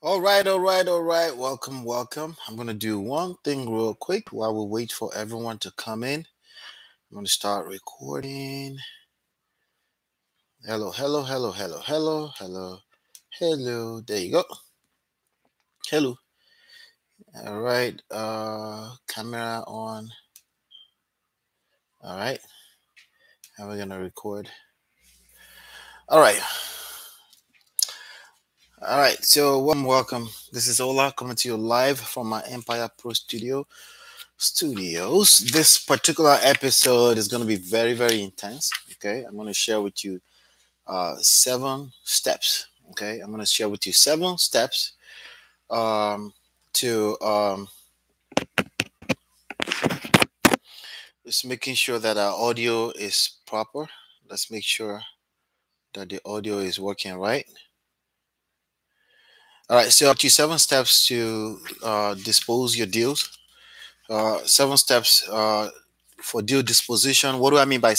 All right. Welcome. I'm going to do one thing real quick while we wait for everyone to come in. I'm going to start recording. Hello. There you go. Hello. All right. Camera on. All right. And we're going to record. All right. So welcome. This is Ola coming to you live from my myEmpirePRO studios. This particular episode is going to be very, very intense. Okay. I'm going to share with you 7 steps. Okay. I'm going to share with you 7 steps to just making sure that our audio is proper. Let's make sure that the audio is working right. All right, so 7 steps to dispose your deals. 7 steps for deal disposition. What do I mean by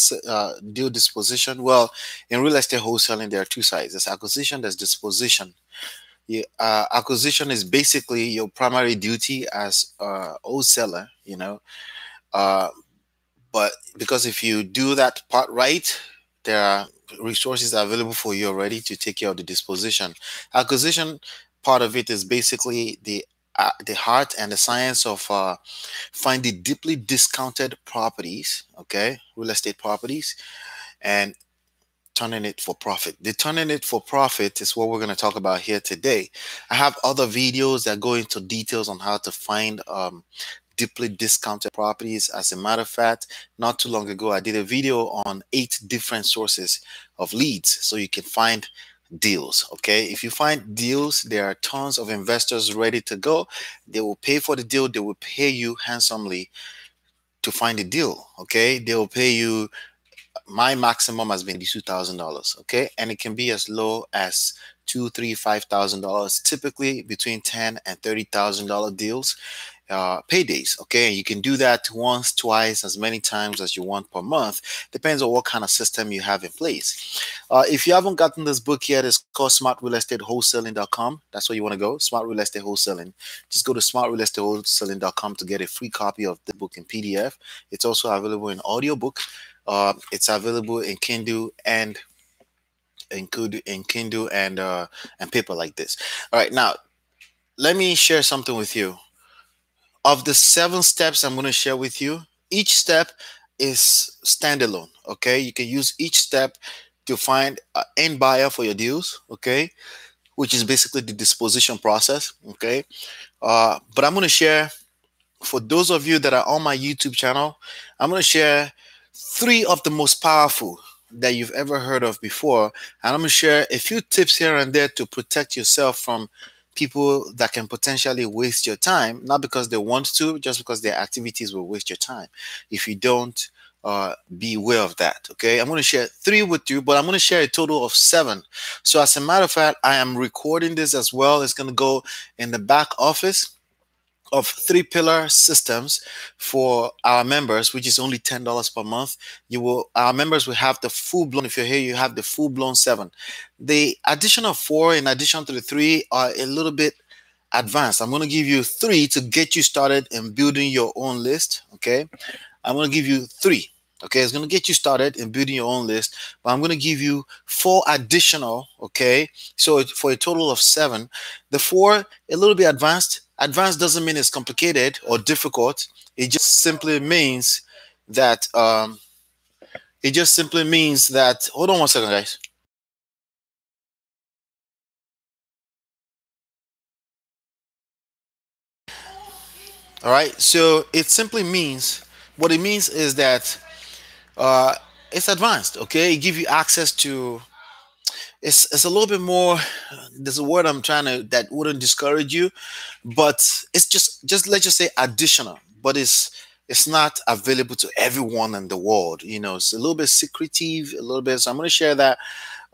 deal disposition? Well, in real estate wholesaling, there are 2 sides. There's acquisition, there's disposition. Acquisition is basically your primary duty as a wholesaler, but because if you do that part right, there are resources available for you already to take care of the disposition. Acquisition part of it is basically the heart and the science of finding deeply discounted properties, okay, real estate properties, and turning it for profit. The turning it for profit is what we're going to talk about here today. I have other videos that go into details on how to find deeply discounted properties. As a matter of fact, not too long ago, I did a video on 8 different sources of leads so you can find deals. Okay, if you find deals, there are tons of investors ready to go. They will pay for the deal. They will pay you handsomely to find a deal. Okay, they will pay you. My maximum has been $2,000. Okay, and it can be as low as $2,000, $3,000, $5,000. Typically between $10,000 and $30,000 deals. Paydays. Okay, you can do that once, twice, as many times as you want per month. Depends on what kind of system you have in place. If you haven't gotten this book yet, it's called Smart Real Estate Wholesaling.com. That's where you want to go. Smart Real Estate Wholesaling. Just go to smartrealestatewholesaling.com to get a free copy of the book in PDF. It's also available in audiobook. It's available in Kindle and and paper like this. All right, now let me share something with you. Of the 7 steps I'm going to share with you, each step is standalone. Okay, you can use each step to find an end buyer for your deals. Okay, which is basically the disposition process. Okay, but I'm going to share, for those of you that are on my YouTube channel, I'm going to share 3 of the most powerful that you've ever heard of before, and I'm going to share a few tips here and there to protect yourself from people that can potentially waste your time, not because they want to, just because their activities will waste your time if you don't be aware of that. Okay, I'm going to share 3 with you, but I'm going to share a total of 7. So as a matter of fact, I am recording this as well. It's going to go in the back office of 3 pillar systems for our members, which is only $10 per month. Our members will have the full blown. If you're here, you have the full blown 7. The additional 4, in addition to the 3, are a little bit advanced. I'm going to give you 3 to get you started in building your own list. Okay, I'm going to give you 3. Okay, it's going to get you started in building your own list, but I'm going to give you 4 additional. Okay, so for a total of 7. The 4, a little bit advanced. Advanced doesn't mean it's complicated or difficult. It just simply means that hold on one second, guys. All right, so it simply means, what it means is that it's advanced. Okay, it gives you access to, it's a little bit more, there's a word I'm trying to, that wouldn't discourage you, but it's just let's just say additional, but it's not available to everyone in the world. It's a little bit secretive, a little bit. So I'm going to share that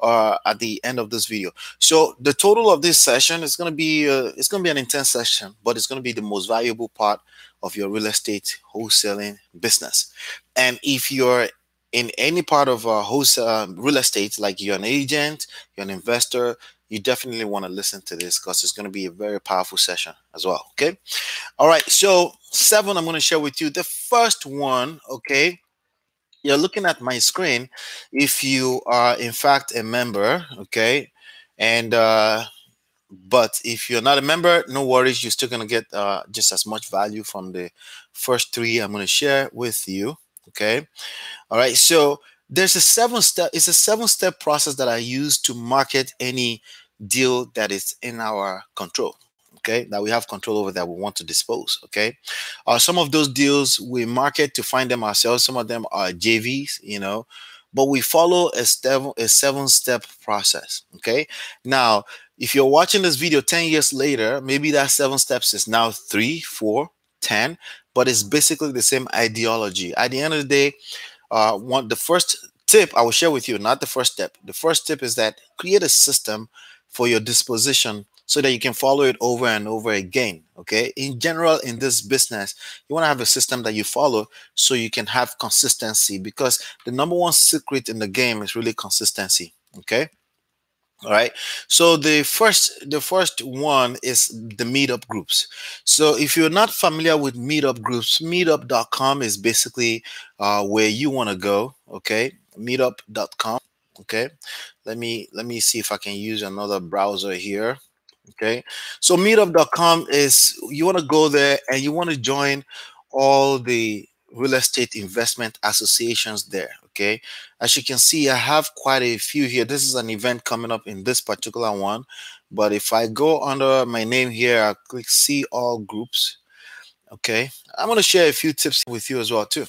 at the end of this video. So the total of this session is going to be an intense session, but it's going to be the most valuable part of your real estate wholesaling business. And if you're in any part of wholesale real estate, like you're an agent, you're an investor, you definitely want to listen to this because it's going to be a very powerful session as well. Okay. All right. So 7, I'm going to share with you. The first one, okay, you're looking at my screen. If you are in fact a member, okay, and but if you're not a member, no worries, you're still going to get just as much value from the first 3 I'm going to share with you. Okay. All right. So there's a 7-step, it's a 7-step process that I use to market any deal that is in our control. Okay, that we have control over, that we want to dispose. Okay, some of those deals we market to find them ourselves. Some of them are JVs, but we follow a 7-step process. Okay, now if you're watching this video 10 years later, maybe that 7 steps is now 3, 4, 10, but it's basically the same ideology. At the end of the day, the first tip I will share with you, not the first step. The first tip is that create a system for your disposition so that you can follow it over and over again. Okay. In general, in this business, you want to have a system that you follow so you can have consistency, because the number 1 secret in the game is really consistency. Okay. All right. So the first one is the meetup groups. So if you're not familiar with meetup groups, meetup.com is basically where you want to go. Okay. Meetup.com. Okay. Let me see if I can use another browser here. Okay. So meetup.com is, you want to go there and you want to join all the real estate investment associations there. Okay. As you can see, I have quite a few here. This is an event coming up in this particular one. But if I go under my name here, I click see all groups. Okay. I'm going to share a few tips with you as well too.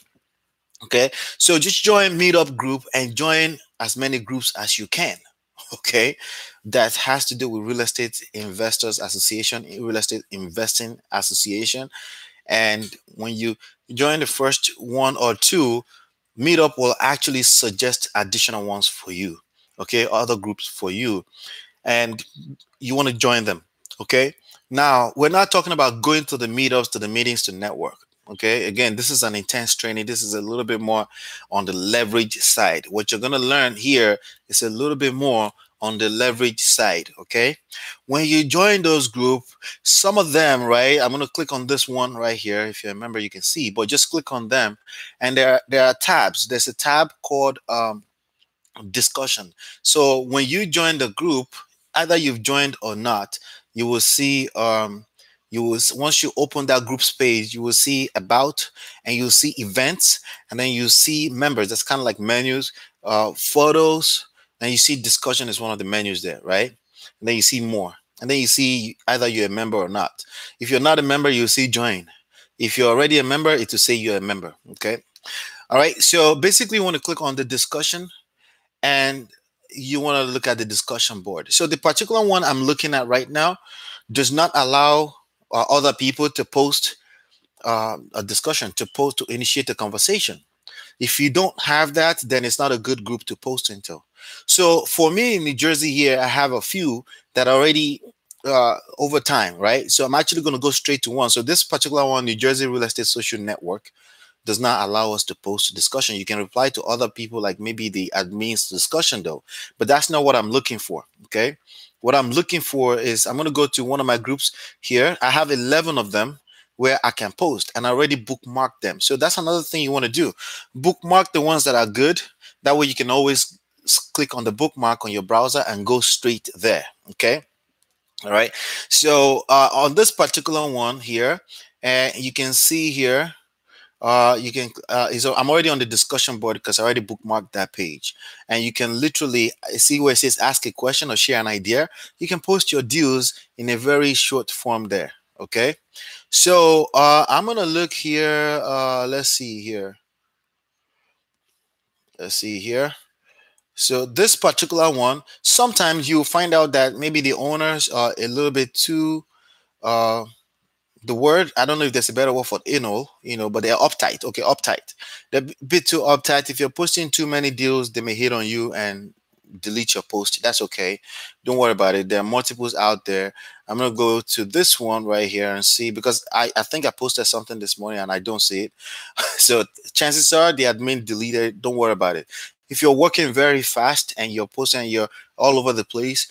Okay. So just join meetup group and join as many groups as you can. Okay, that has to do with real estate investors association, real estate investing association. And when you join the first 1 or 2, meetup will actually suggest additional ones for you. Okay, other groups for you, and you want to join them. Okay, now we're not talking about going to the meetups, to the meetings to network. Okay, again, this is an intense training. This is a little bit more on the leverage side. What you're going to learn here is a little bit more on the leverage side. Okay, when you join those groups, some of them, right, I'm going to click on this one right here. If you remember, you can see, but just click on them, and there are tabs. There's a tab called discussion. So when you join the group, either you've joined or not, you will see once you open that group's page, you will see about, and you'll see events, and then you see members. That's kind of like menus, photos, and you see discussion is one of the menus there, right? And then you see more, and then you see either you're a member or not. If you're not a member, you'll see join. If you're already a member, it will say you're a member. Okay. All right. So basically, you want to click on the discussion, and you want to look at the discussion board. So the particular one I'm looking at right now does not allow other people to post a discussion, to initiate a conversation. If you don't have that, then it's not a good group to post into. So for me in New Jersey here, I have a few that already over time, right? So I'm actually going to go straight to one. So this particular one, New Jersey Real Estate Social Network, does not allow us to post discussion. You can reply to other people, like maybe the admin's discussion though, but that's not what I'm looking for. Okay. What I'm looking for is, I'm going to go to one of my groups here. I have 11 of them where I can post, and I already bookmarked them. So that's another thing you want to do. Bookmark the ones that are good. That way you can always click on the bookmark on your browser and go straight there. Okay. All right. So on this particular one here, you can see here, so I'm already on the discussion board because I already bookmarked that page, and you can literally see where it says ask a question or share an idea. You can post your deals in a very short form there. Okay. So I'm gonna look here. Let's see here. So this particular one, sometimes you'll find out that maybe the owners are a little bit too the word, I don't know if there's a better word for anal, but they're uptight. Okay, uptight. They're a bit too uptight. If you're posting too many deals, they may hit on you and delete your post. That's okay. Don't worry about it. There are multiples out there. I'm going to go to this one right here and see, because I think I posted something this morning and I don't see it. So chances are the admin deleted it. Don't worry about it. If you're working very fast and you're posting and you're all over the place,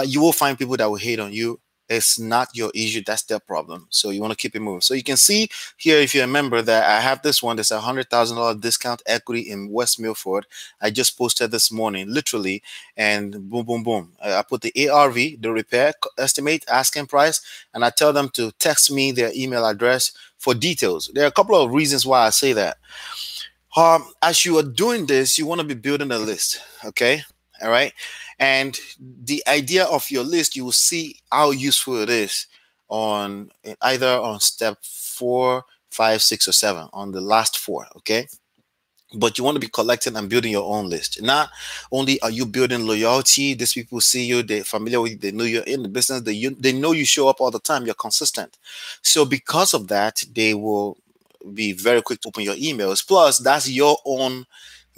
You will find people that will hate on you. It's not your issue, that's their problem. So you want to keep it moving. So you can see here, if you remember, that I have this one that's $100,000 discount equity in West Milford. I just posted this morning, literally, and boom, boom, boom. I put the ARV, the repair estimate, asking price, and I tell them to text me their email address for details. There are a couple of reasons why I say that. As you are doing this, you want to be building a list, okay? All right. And the idea of your list, you will see how useful it is on either on step 4, 5, 6, or 7, on the last 4, okay? But you want to be collecting and building your own list. Not only are you building loyalty, these people see you, they're familiar with you, they know you're in the business, they know you show up all the time, you're consistent. So because of that, they will be very quick to open your emails. Plus, that's your own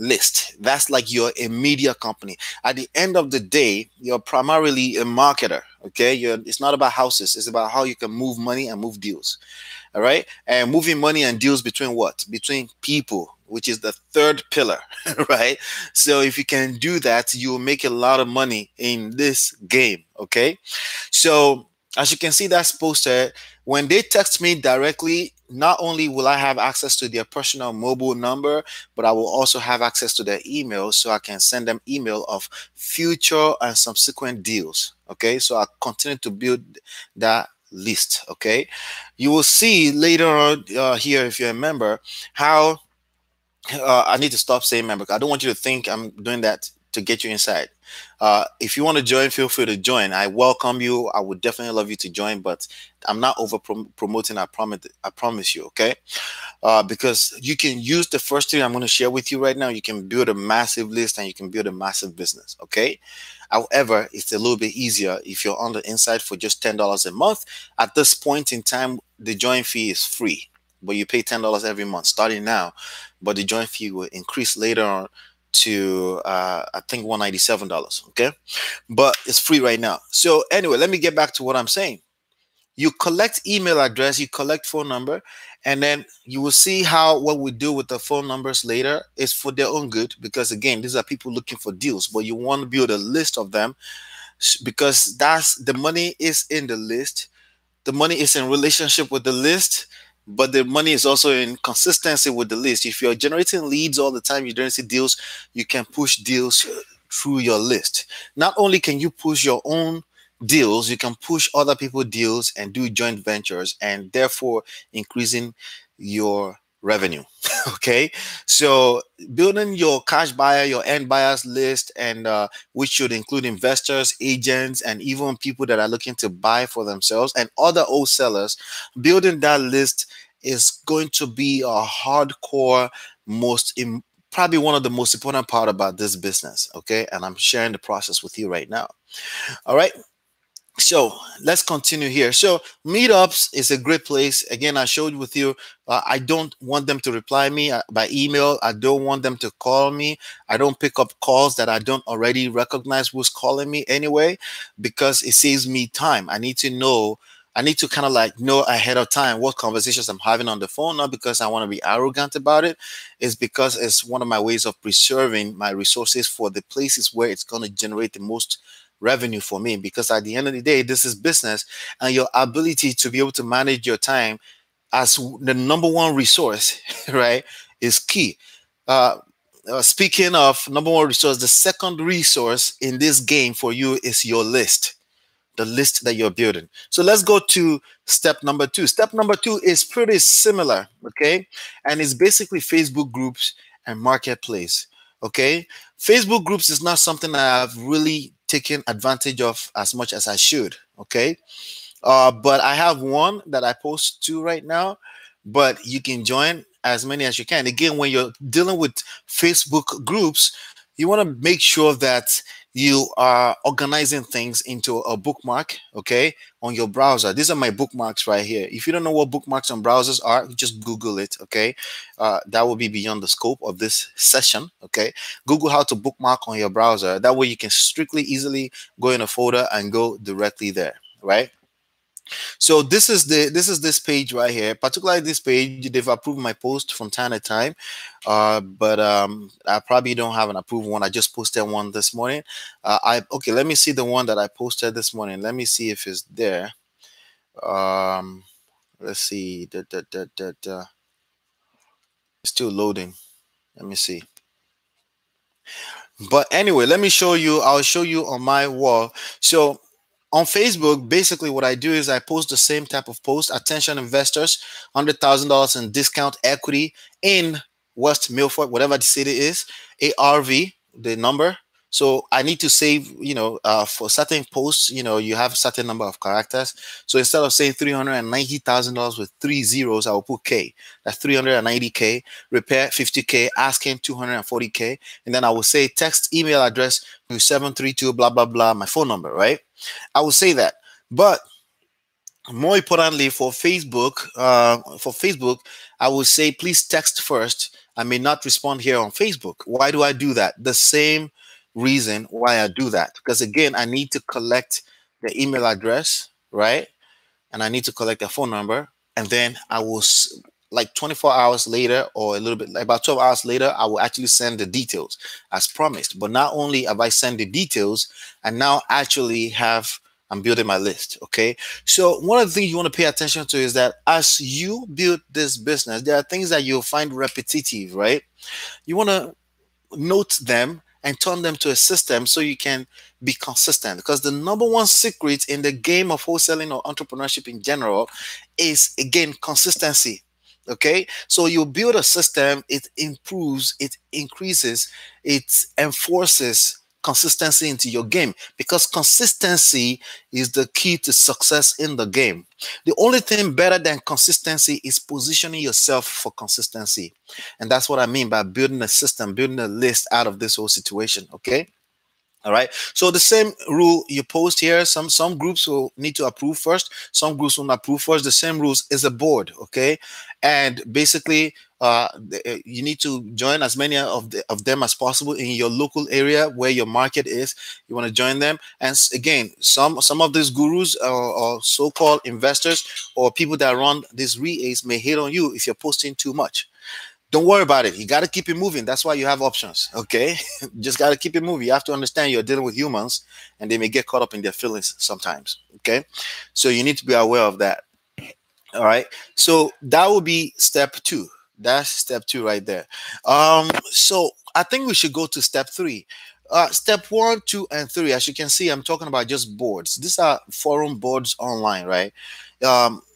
list. That's like your immediate company. At the end of the day, you're primarily a marketer. Okay, it's not about houses, it's about how you can move money and move deals. All right, and moving money and deals between what? Between people, which is the third pillar. Right? So if you can do that, you'll make a lot of money in this game. Okay, so as you can see, that's posted. When they text me directly, not only will I have access to their personal mobile number, but I will also have access to their email, so I can send them email of future and subsequent deals. Okay, so I continue to build that list. Okay, you will see later on here, if you remember, how I need to stop saying member. I don't want you to think I'm doing that to get you inside. If you want to join, feel free to join. I welcome you. I would definitely love you to join, but I'm not over promoting. I promise you. Okay, because you can use the first 3 I'm going to share with you right now. You can build a massive list and you can build a massive business. Okay. However, it's a little bit easier if you're on the inside for just $10 a month. At this point in time, the join fee is free, but you pay $10 every month starting now. But the join fee will increase later on to I think $197. Okay, but it's free right now. So anyway, let me get back to what I'm saying. You collect email address, you collect phone number, and then you will see how what we do with the phone numbers later is for their own good, because again, these are people looking for deals, but you want to build a list of them, because that's the money is in the list. The money is in relationship with the list, but the money is also in consistency with the list. If you're generating leads all the time, you don't see deals, you can push deals through your list. Not only can you push your own deals, you can push other people deals and do joint ventures, and therefore increasing your revenue. Okay, so building your cash buyer, your end buyers list, and which should include investors, agents, and even people that are looking to buy for themselves, and other wholesalers. Building that list is going to be a hardcore, probably one of the most important part about this business. Okay, and I'm sharing the process with you right now. All right, so let's continue here. So meetups is a great place. Again, I showed with you, I don't want them to reply me by email. I don't want them to call me. I don't pick up calls that I don't already recognize who's calling me anyway, because it saves me time. I need to kind of like know ahead of time what conversations I'm having on the phone, not because I want to be arrogant about it. It's because it's one of my ways of preserving my resources for the places where it's going to generate the most revenue for me, because at the end of the day, this is business, and your ability to be able to manage your time as the number one resource, right, is key. Speaking of number one resource, the second resource in this game for you is your list, the list that you're building. So let's go to step number 2. Step number 2 is pretty similar, okay, and it's basically Facebook groups and marketplace. Okay, Facebook groups is not something that I've really taken advantage of as much as I should. Okay, but I have one that I post to right now, but you can join as many as you can. Again, when you're dealing with Facebook groups, you want to make sure that you are organizing things into a bookmark, okay, on your browser. These are my bookmarks right here. If you don't know what bookmarks on browsers are, just Google it, okay? That will be beyond the scope of this session, okay? Google how to bookmark on your browser. That way you can strictly, easily go in a folder and go directly there, right? So this page right here, particularly this page. They've approved my post from time to time, but I probably don't have an approved one. I just posted one this morning. Okay, let me see the one that I posted this morning. Let me see if it's there. Let's see. It's still loading. Let me see. But anyway, let me show you. I'll show you on my wall. So on Facebook, basically what I do is I post the same type of post. Attention investors, $100,000 in discount equity in West Milford, whatever the city is, ARV, the number. So I need to save, for certain posts, you have a certain number of characters. So instead of saying $390,000 with 3 zeros, I will put K. That's 390K. Repair 50K. Asking 240K. And then I will say text email address to 732 blah blah blah. My phone number, right? I will say that. But more importantly, for Facebook, I will say please text first. I may not respond here on Facebook. Why do I do that? The same reason why I do that, because again, I need to collect the email address, right? And I need to collect the phone number, and then I will, like 24 hours later, or a little bit, like about 12 hours later, I will actually send the details as promised. But not only have I sent the details, I now actually I'm building my list. Okay. So one of the things you want to pay attention to is that as you build this business, there are things that you'll find repetitive, right? You want to note them and turn them to a system so you can be consistent, because the number one secret in the game of wholesaling or entrepreneurship in general is, again, consistency. Okay, so you build a system, it improves, it increases, it enforces consistency into your game, because consistency is the key to success in the game. The only thing better than consistency is positioning yourself for consistency. And that's what I mean by building a system, building a list out of this whole situation. Okay. All right. So the same rule you post here. Some groups will need to approve first. Some groups will not approve first. The same rules is a board. Okay. And basically, you need to join as many of them as possible in your local area where your market is. You want to join them. And again, some of these gurus or so-called investors or people that run these REAs may hate on you if you're posting too much. Don't worry about it. You got to keep it moving. That's why you have options. Okay. Just got to keep it moving. You have to understand you're dealing with humans and they may get caught up in their feelings sometimes. Okay. So you need to be aware of that. All right. So that will be step 2. That's step 2 right there. So I think we should go to step 3. Step 1, 2, and 3. As you can see, I'm talking about just boards. These are forum boards online, right?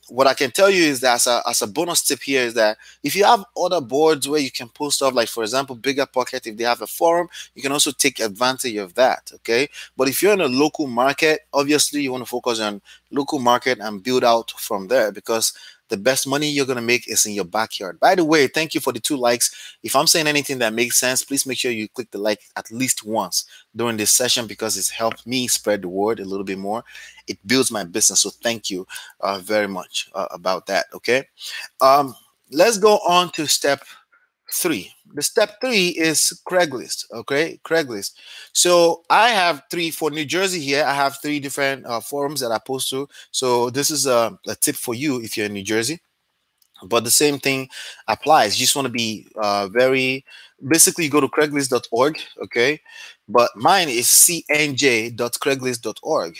What I can tell you is that as a bonus tip here is that if you have other boards where you can post stuff, like for example, Bigger Pocket, if they have a forum, you can also take advantage of that. Okay. But if you're in a local market, obviously you want to focus on local market and build out from there, because the best money you're going to make is in your backyard. By the way, thank you for the 2 likes. If I'm saying anything that makes sense, please make sure you click the like at least once during this session, because it's helped me spread the word a little bit more. It builds my business. So thank you very much about that. Okay. Let's go on to step 3. The step 3 is Craigslist. Okay. Craigslist. So I have 3 for New Jersey here. I have 3 different forums that I post to. So this is a tip for you if you're in New Jersey. But the same thing applies. You just want to be basically you go to Craigslist.org. Okay. But mine is cnj.craigslist.org.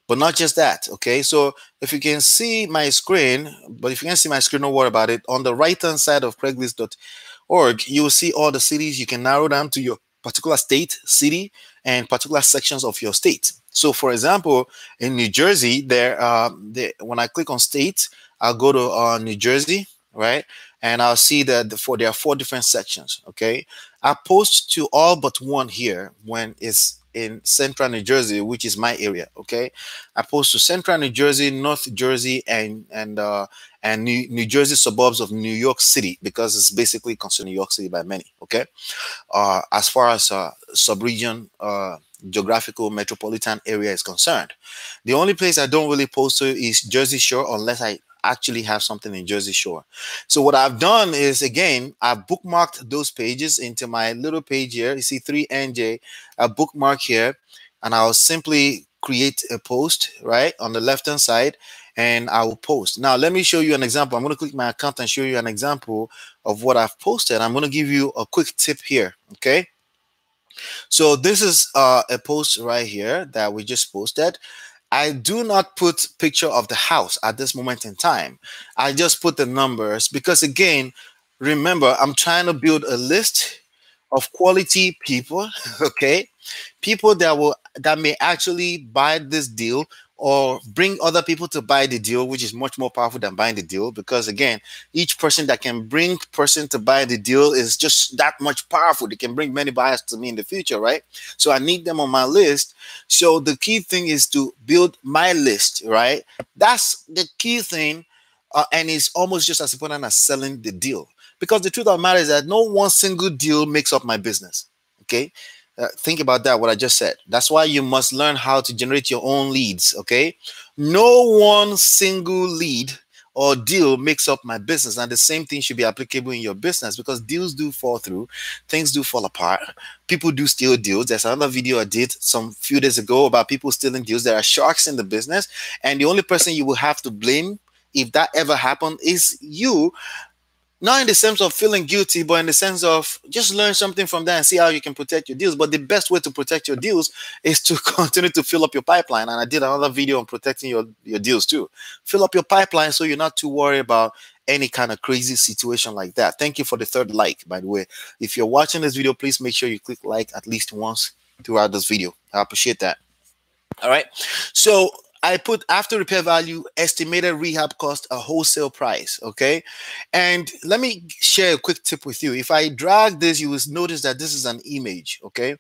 But not just that. Okay. So if you can see my screen, don't worry about it. On the right hand side of Craigslist.org, you will see all the cities. You can narrow down to your particular state, city, and particular sections of your state. So for example, in New Jersey, when I click on state, I'll go to New Jersey, right? And I'll see that there are 4 different sections. Okay. I post to all but one here when it's in central New Jersey, which is my area. Okay. I post to central New Jersey, North Jersey, and New Jersey suburbs of New York City, because it's basically considered New York City by many. Okay. As far as sub-region geographical metropolitan area is concerned, the only place I don't really post to is Jersey Shore, unless I actually have something in Jersey Shore. So what I've done is, again, I've bookmarked those pages into my little page here. You see 3NJ, a bookmark here, and I'll simply create a post right on the left hand side, and I will post. Now, let me show you an example. I'm going to click my account and show you an example of what I've posted. I'm going to give you a quick tip here. Okay. So this is a post right here that we just posted. I do not put picture of the house at this moment in time. I just put the numbers because, again, remember, I'm trying to build a list of quality people, okay? People that may actually buy this deal or bring other people to buy the deal, which is much more powerful than buying the deal, because again, each person that can bring person to buy the deal is just that much powerful. They can bring many buyers to me in the future, right? So I need them on my list. So the key thing is to build my list, right? That's the key thing. And it's almost just as important as selling the deal, because the truth of the matter is that no one single deal makes up my business. Okay. Think about that, what I just said. That's why you must learn how to generate your own leads, okay? No one single lead or deal makes up my business. And the same thing should be applicable in your business, because deals do fall through, things do fall apart, people do steal deals. There's another video I did some few days ago about people stealing deals. There are sharks in the business, and the only person you will have to blame if that ever happened is you. Not in the sense of feeling guilty, but in the sense of just learn something from that and see how you can protect your deals. But the best way to protect your deals is to continue to fill up your pipeline. And I did another video on protecting your deals too. Fill up your pipeline so you're not too worried about any kind of crazy situation like that. Thank you for the third like, by the way. If you're watching this video, please make sure you click like at least once throughout this video. I appreciate that. All right. So I put after repair value, estimated rehab cost, a wholesale price. Okay. And let me share a quick tip with you. If I drag this, you will notice that this is an image. Okay.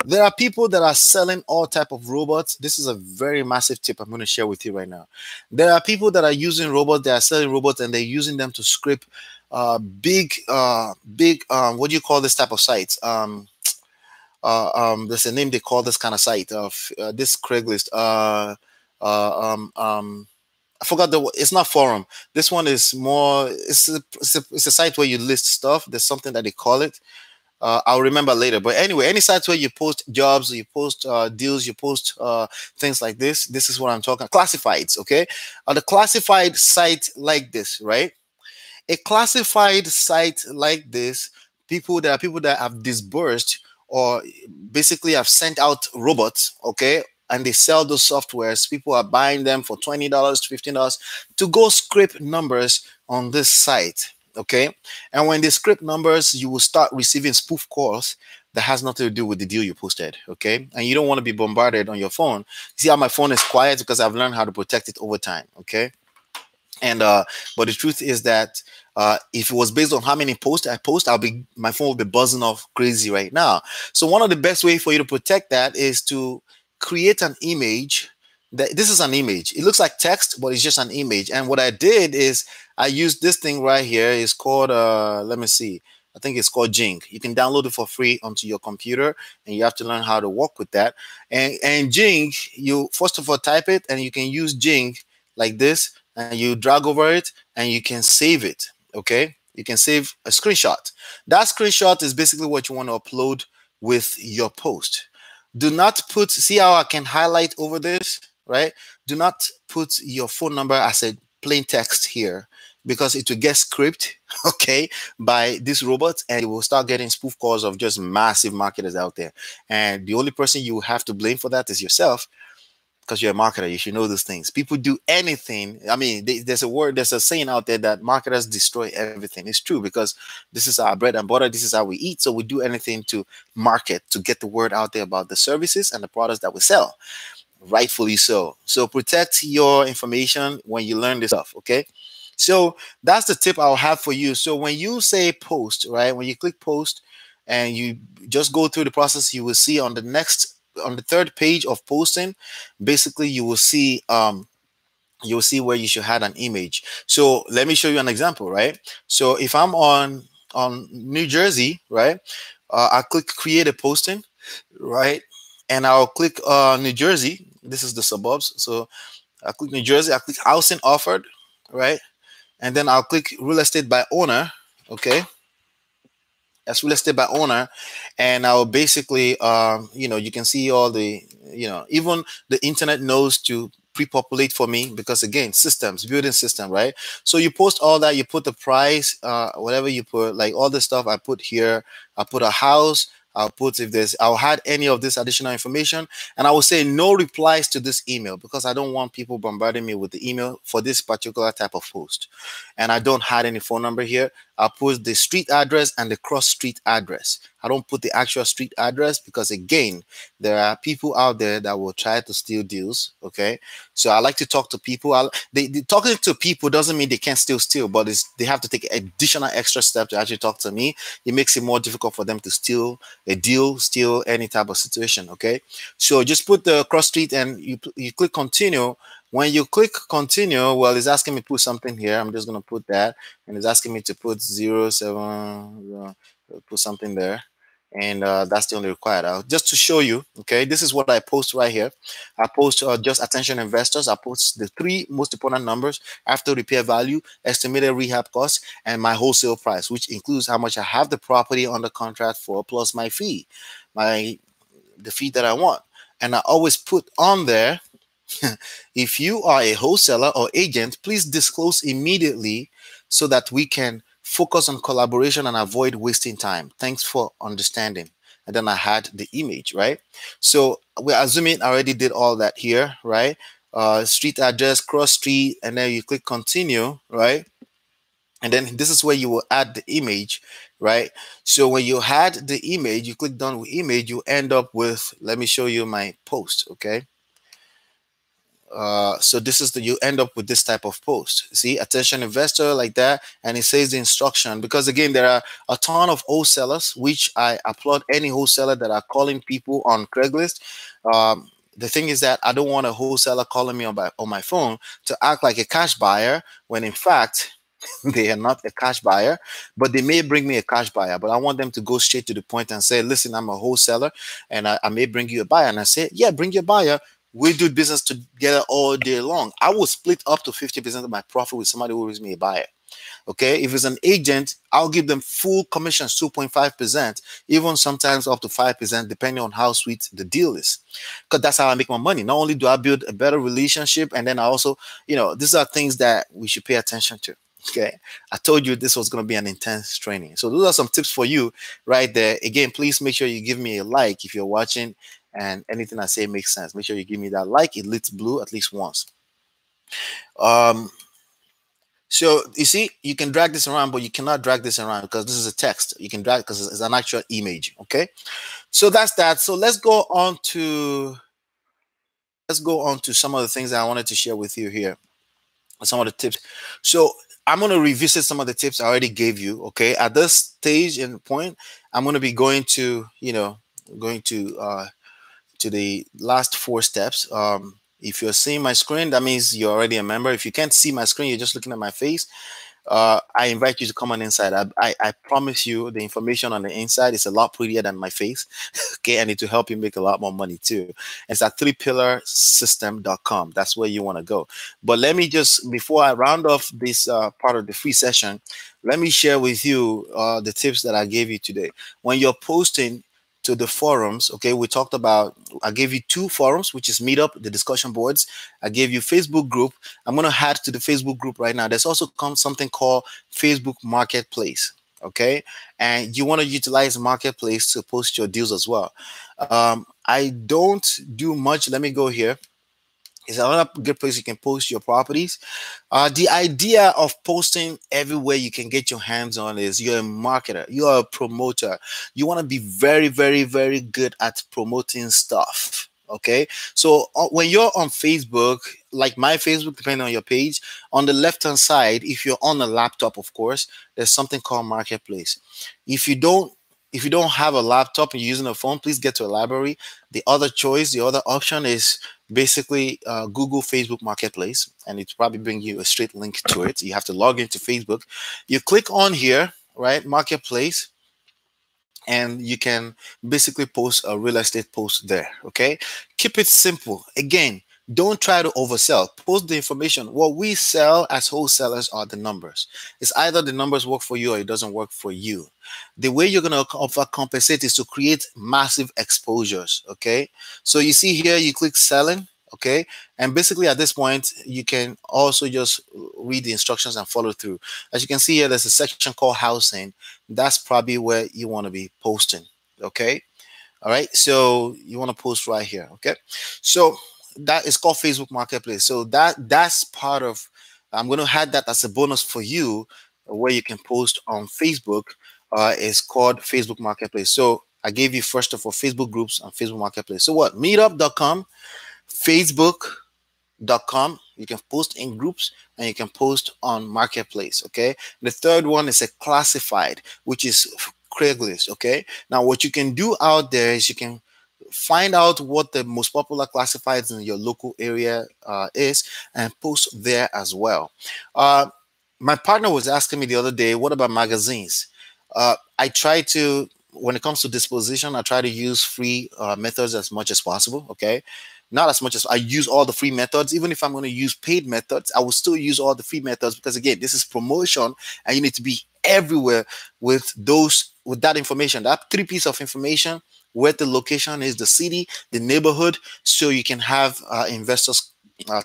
There are people that are selling all type of robots. This is a very massive tip I'm going to share with you right now. There are people that are using robots. They are selling robots and they're using them to scrape big, what do you call this type of sites? There's a name they call this kind of site of this Craigslist. I forgot it's not forum. This one is more. It's a site where you list stuff. There's something that they call it. I'll remember later. But anyway, any sites where you post jobs, you post deals, you post things like this. This is what I'm talking. Classifieds. Okay, the classified site like this, right? A classified site like this, there are people that have disbursed or basically have sent out robots, okay, and they sell those softwares. People are buying them for $20, $15 to go scrape numbers on this site, okay? And when they scrape numbers, you will start receiving spoof calls that has nothing to do with the deal you posted, okay? And you don't want to be bombarded on your phone. See how my phone is quiet? Because I've learned how to protect it over time, okay? And but the truth is that if it was based on how many posts I post, my phone will be buzzing off crazy right now. So one of the best way for you to protect that is to create an image. This is an image. It looks like text, but it's just an image. And what I did is I used this thing right here. It's called let me see. I think it's called Jing. You can download it for free onto your computer, and you have to learn how to work with that. And Jing, you first of all type it, and you can use Jing like this, and you drag over it and you can save it. Okay, you can save a screenshot. That screenshot is basically what you want to upload with your post. Do not put, see how I can highlight over this, right? Do not put your phone number as a plain text here, because it will get scraped, okay, by this robot, and you will start getting spoof calls of just massive marketers out there. And the only person you have to blame for that is yourself, because you're a marketer. You should know those things. People do anything. I mean, there's a saying out there that marketers destroy everything. It's true, because this is our bread and butter. This is how we eat. So we do anything to market, to get the word out there about the services and the products that we sell. Rightfully so. So protect your information when you learn this stuff, okay? So that's the tip I'll have for you. So when you say post, right, when you click post and you just go through the process, you will see on the third page of posting, basically you will see where you should add an image. So let me show you an example, right? So if I'm on New Jersey, right, I click create a posting, right, and I'll click New Jersey. This is the suburbs. So I click New Jersey, I click housing offered, right, and then I'll click real estate by owner. Okay, that's real estate by owner, and I'll basically you know, you can see all the, you know, even the internet knows to pre-populate for me, because again, systems, building system, right? So you post all that, you put the price, whatever you put, like all the stuff I put here. I put a house, I'll put, if there's, I'll add any of this additional information, and I will say no replies to this email, because I don't want people bombarding me with the email for this particular type of post. And I don't have any phone number here. I'll put the street address and the cross street address. I don't put the actual street address, because again, there are people out there that will try to steal deals. Okay, so I like to talk to people. Talking to people doesn't mean they can't still steal, but they have to take additional extra step to actually talk to me. It makes it more difficult for them to steal a deal, steal any type of situation. Okay, so just put the cross street and you click continue. When you click continue, well, it's asking me to put something here. I'm just going to put that, and it's asking me to put 07, put something there. And that's the only required. Just to show you, okay, this is what I post right here. I post just attention investors. I post the 3 most important numbers: after repair value, estimated rehab cost, and my wholesale price, which includes how much I have the property under contract for, plus my fee, the fee that I want. And I always put on there, if you are a wholesaler or agent, please disclose immediately so that we can focus on collaboration and avoid wasting time. Thanks for understanding. And then I had the image, right? So we're assuming I already did all that here, right? Street address, cross street, and then you click continue, right? And then this is where you will add the image, right? So when you had the image, you click done with image, you end up with, let me show you my post, okay? So this is you end up with this type of post. See, attention investor, like that, and it says the instruction, because again, there are a ton of wholesalers, which I applaud any wholesaler that are calling people on Craigslist. The thing is that I don't want a wholesaler calling me on my phone to act like a cash buyer, when in fact they are not a cash buyer, but they may bring me a cash buyer. But I want them to go straight to the point and say, listen, I'm a wholesaler, and I may bring you a buyer. And I say, yeah, bring your buyer. We do business together all day long. I will split up to 50% of my profit with somebody who brings me a buyer. Okay, if it's an agent, I'll give them full commission, 2.5%, even sometimes up to 5%, depending on how sweet the deal is. Because that's how I make my money. Not only do I build a better relationship, and then I also, these are things that we should pay attention to. Okay, I told you this was going to be an intense training. So those are some tips for you right there. Again, please make sure you give me a like if you're watching and anything I say makes sense. Make sure you give me that like. It lit blue at least once. So you see, you can drag this around, but you cannot drag this around because this is a text. You can drag because it's an actual image. Okay, so that's that. So let's go on to some of the things that I wanted to share with you here. Some of the tips. So I'm going to revisit some of the tips I already gave you. Okay, at this stage and point, I'm going to be going to the last 4 steps. If you're seeing my screen, that means you're already a member. If you can't see my screen, you're just looking at my face. I invite you to come on inside. I promise you the information on the inside is a lot prettier than my face. Okay, and it will help you make a lot more money too. It's at 3pillarsystem.com. That's where you want to go. But let me just, before I round off this part of the free session, let me share with you the tips that I gave you today. When you're posting to the forums, okay, we talked about, I gave you 2 forums, which is Meetup, the discussion boards. I gave you Facebook group. I'm going to add to the Facebook group right now. There's also something called Facebook Marketplace, okay? And you want to utilize Marketplace to post your deals as well. I don't do much. Let me go here. It's another good place you can post your properties. The idea of posting everywhere you can get your hands on is you're a marketer, you're a promoter. You want to be very, very, very good at promoting stuff. Okay, so when you're on Facebook, like my Facebook, depending on your page, on the left-hand side, if you're on a laptop, of course, there's something called Marketplace. If you don't have a laptop and you're using a phone, please get to a library. The other choice, the other option is basically Google Facebook Marketplace, and it's probably bring you a straight link to it. You have to log into Facebook. You click on here, right, Marketplace, and you can basically post a real estate post there. Okay, keep it simple. Again, don't try to oversell. Post the information. What we sell as wholesalers are the numbers. It's either the numbers work for you or it doesn't work for you. The way you're going to overcompensate is to create massive exposures. Okay, so you see here, you click selling. Okay, and basically at this point you can also just read the instructions and follow through. As you can see here, there's a section called housing. That's probably where you want to be posting. Okay, all right, so you want to post right here. Okay, so that is called Facebook Marketplace. So that's part of, I'm going to add that as a bonus for you, where you can post on Facebook. Is called Facebook Marketplace. So I gave you first of all Facebook groups and Facebook Marketplace. So what? Meetup.com, Facebook.com. You can post in groups and you can post on Marketplace. Okay. The third one is a classified, which is Craigslist. Okay. Now, what you can do out there is you can find out what the most popular classifieds in your local area is and post there as well. My partner was asking me the other day, what about magazines? I try to, when it comes to disposition, I try to use free methods as much as possible. Okay. Not as much as I use all the free methods. Even if I'm going to use paid methods, I will still use all the free methods because again, this is promotion and you need to be everywhere with that information, that three pieces of information, where the location is, the city, the neighborhood, so you can have investors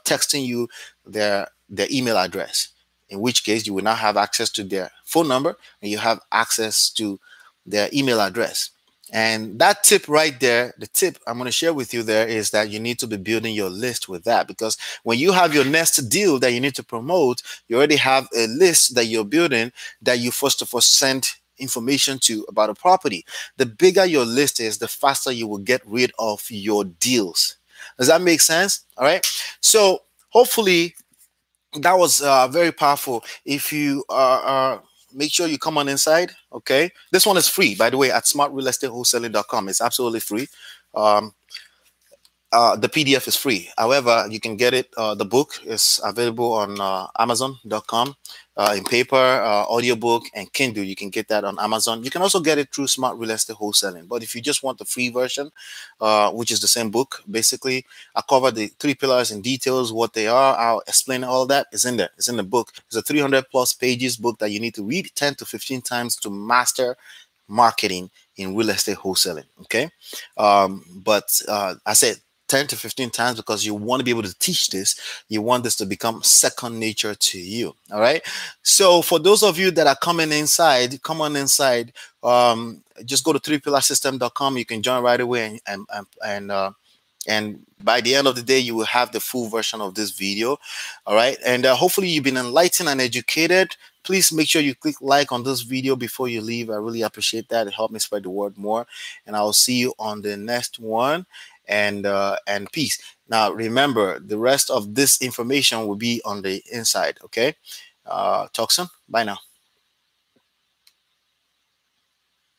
texting you their email address, in which case you will now have access to their phone number and you have access to their email address. And that tip right there, the tip I'm going to share with you there is that you need to be building your list with that, because when you have your next deal that you need to promote, you already have a list that you're building that you first of all send information to about a property. The bigger your list is, the faster you will get rid of your deals. Does that make sense? All right. So hopefully that was very powerful. If you make sure you come on inside. Okay, this one is free, by the way, at smartrealestatewholesaling.com. It's absolutely free. um, the PDF is free. However, you can get it. The book is available on Amazon.com in paper, audiobook, and Kindle. You can get that on Amazon. You can also get it through Smart Real Estate Wholesaling. But if you just want the free version, which is the same book, basically, I cover the three pillars in details, what they are. I'll explain all that. It's in there. It's in the book. It's a 300 plus pages book that you need to read 10 to 15 times to master marketing in real estate wholesaling. Okay. But I said 10 to 15 times because you want to be able to teach this. You want this to become second nature to you. All right. So for those of you that are coming inside, come on inside. Just go to 3pillarsystem.com. You can join right away, and by the end of the day, you will have the full version of this video. All right. And hopefully you've been enlightened and educated. Please make sure you click like on this video before you leave. I really appreciate that. It helped me spread the word more. And I'll see you on the next one. And peace. Now, remember, the rest of this information will be on the inside. Okay. Talk soon. Bye now.